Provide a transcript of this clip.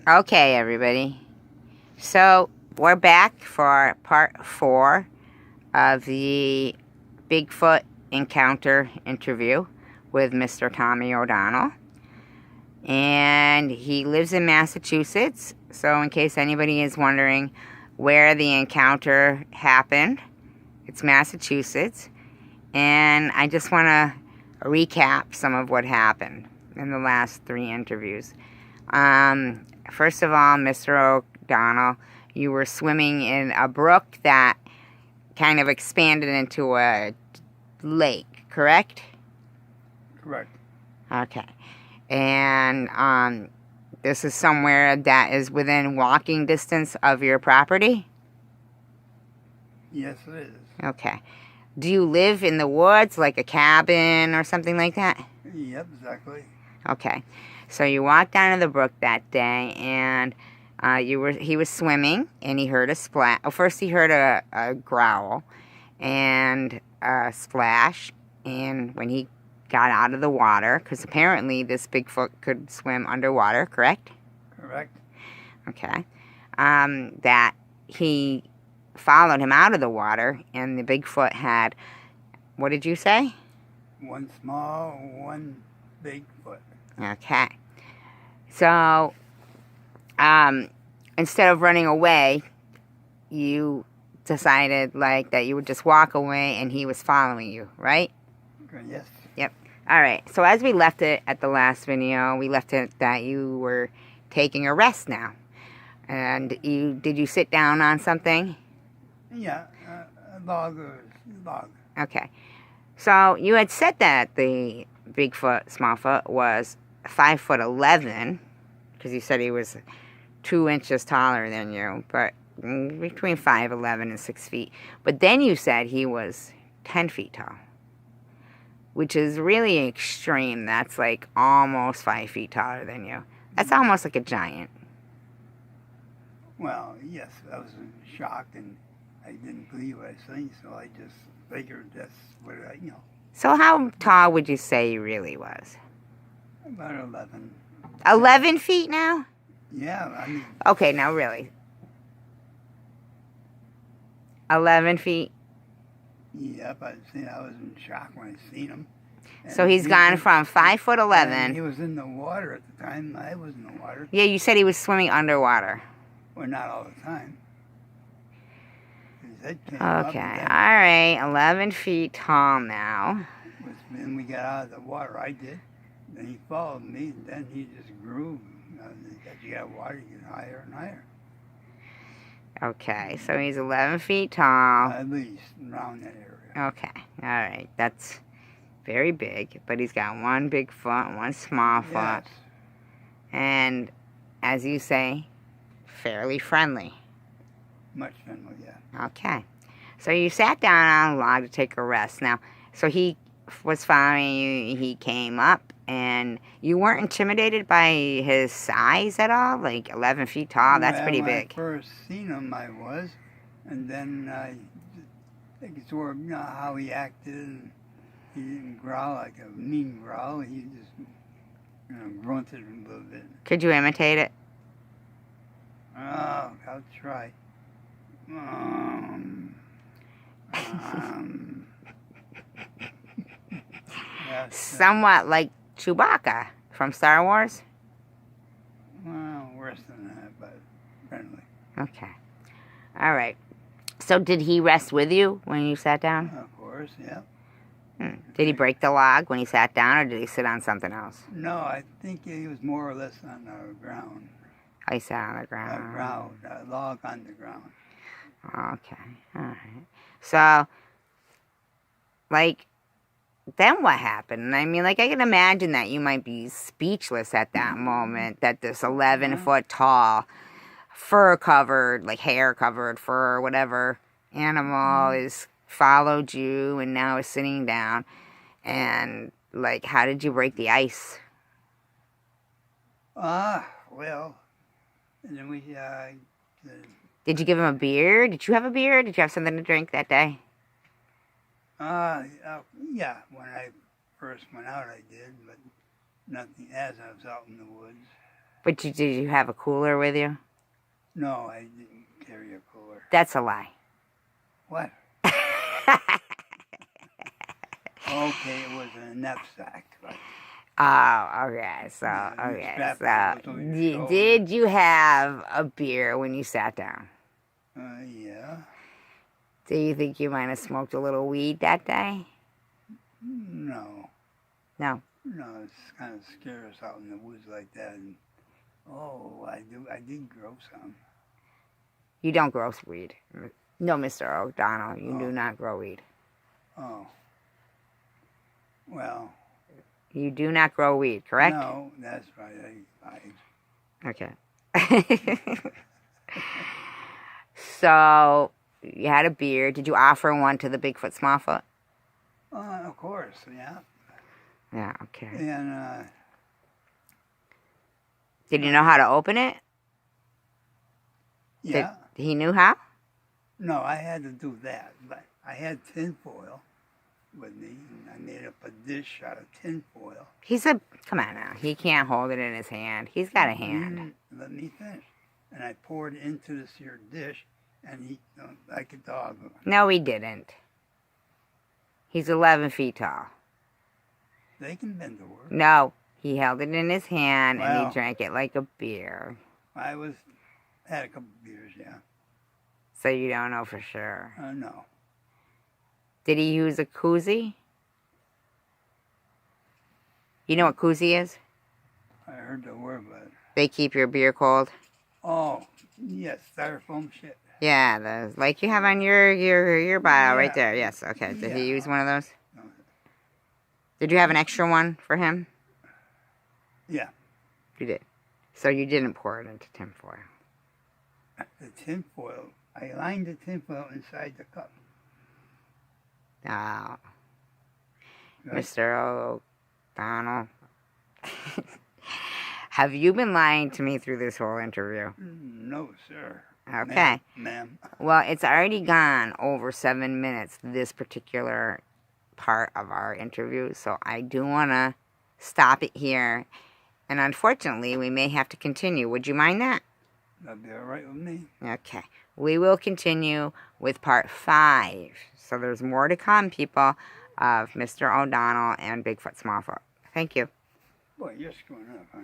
Okay, everybody. So, we're back for part 4 of the Bigfoot encounter interview with Mr. Tommy O'Donnell. And he lives in Massachusetts. So, in case anybody is wondering where the encounter happened, it's Massachusetts. And I just want to recap some of what happened in the last 3 interviews. First of all, Mr. O'Donnell, you were swimming in a brook that kind of expanded into a lake, correct? Correct. Okay. And this is somewhere that is within walking distance of your property? Yes, it is. Okay. Do you live in the woods, like a cabin or something like that? Yep, exactly. Okay. So you walked down to the brook that day, and he was swimming, and he heard a splash. Oh, first he heard a growl and a splash, and when he got out of the water, because apparently this Bigfoot could swim underwater, correct? Correct. Okay. That he followed him out of the water, and the Bigfoot had, what did you say? One small, one big foot. Okay. So, instead of running away, you decided that you would just walk away and he was following you, right? Okay, yes. Yep. All right. So as we left it at the last video, we left it that you were taking a rest now. And did you sit down on something? Yeah, a log. Okay. So you had said that the Bigfoot, Smallfoot, was 5'11", because you said he was 2 inches taller than you, but between 5'11" and 6 feet. But then you said he was 10 feet tall, which is really extreme. That's like almost 5 feet taller than you. That's almost like a giant. Well, yes, I was shocked and I didn't believe what I was saying, so I just figured that's what So how tall would you say he really was? About 11. 11 feet now? Yeah, I mean. Okay, now really. 11 feet? Yep, I was in shock when I seen him. And so he's gone from 5'11". He was in the water at the time. I was in the water. Yeah, you said he was swimming underwater. Well, not all the time. Okay, all right, 11 feet tall now. When we got out of the water, I did. Then he followed me, and then he just grew. As you got water, you get higher and higher. Okay, so he's 11 feet tall. At least, around that area. Okay, all right, that's very big, but he's got one big foot, one small foot. Yes. And, as you say, fairly friendly. Much friendly, yeah. Okay. So you sat down on a log to take a rest. Now, so he was following you, he came up, and you weren't intimidated by his size at all? Like 11 feet tall, that's pretty big. When I first seen him, I was. And then I think it's sort of, how he acted. And he didn't growl like a mean growl. He just, grunted a little bit. Could you imitate it? Oh, I'll try. Somewhat like Chewbacca from Star Wars? Well, worse than that, but friendly. Okay. All right. So did he rest with you when you sat down? Of course, yeah. Did he break the log when he sat down, or did he sit on something else? No, I think he was more or less on the ground. Oh, he sat on the ground. A log on the ground. Okay, all right. So, then what happened? I mean, I can imagine that you might be speechless at that moment, that this 11-foot tall, fur-covered, hair-covered fur, whatever animal is followed you and now is sitting down. And, how did you break the ice? Well, and then we, Did you give him a beer? Did you have a beer? Did you have something to drink that day? Yeah, when I first went out I did, but nothing as I was out in the woods. But did you have a cooler with you? No, I didn't carry a cooler. That's a lie. What? Okay, it was a knapsack. But Oh, okay. So, yeah, you okay. strap it So, on your shoulder. did you have a beer when you sat down? Yeah. Do you think you might have smoked a little weed that day? No. No. No, it's kind of scary us out in the woods like that. And, I did grow some. You don't grow weed. No, Mr. O'Donnell, you do not grow weed. Oh. Well. You do not grow weed, correct? No, that's right. Okay. So, you had a beer. Did you offer one to the Bigfoot Smallfoot? Of course, yeah. Yeah, okay. And, Did you know how to open it? yeah. He knew how? No, I had to do that, but I had tinfoil with me, and I made up a dish out of tinfoil. Come on now, he can't hold it in his hand. He's got a hand. Let me finish. And I poured it into this here dish, and he, like a dog. No, he didn't. He's 11 feet tall. They can bend over. No, he held it in his hand, and Well, he drank it like a beer. Had a couple beers, yeah. So you don't know for sure. No. Did he use a koozie? You know what koozie is? I heard the word, but... They keep your beer cold. Oh, yes, styrofoam shit. Yeah, like you have on your bottle right Yeah. there. Yes, okay. Did he Yeah. use one of those? No. Did you have an extra one for him? Yeah. You did. So you didn't pour it into tinfoil. The tinfoil, I lined the tinfoil inside the cup. Oh. Right? Mr. O'Donnell. Have you been lying to me through this whole interview? No, sir. Okay. Ma'am. Well, it's already gone over 7 minutes, this particular part of our interview, so I do want to stop it here. And unfortunately, we may have to continue. Would you mind that? That'd be all right with me. Okay. We will continue with part 5. So there's more to come, people, of Mr. O'Donnell and Bigfoot Smallfoot. Thank you. Boy, you're screwing up, huh?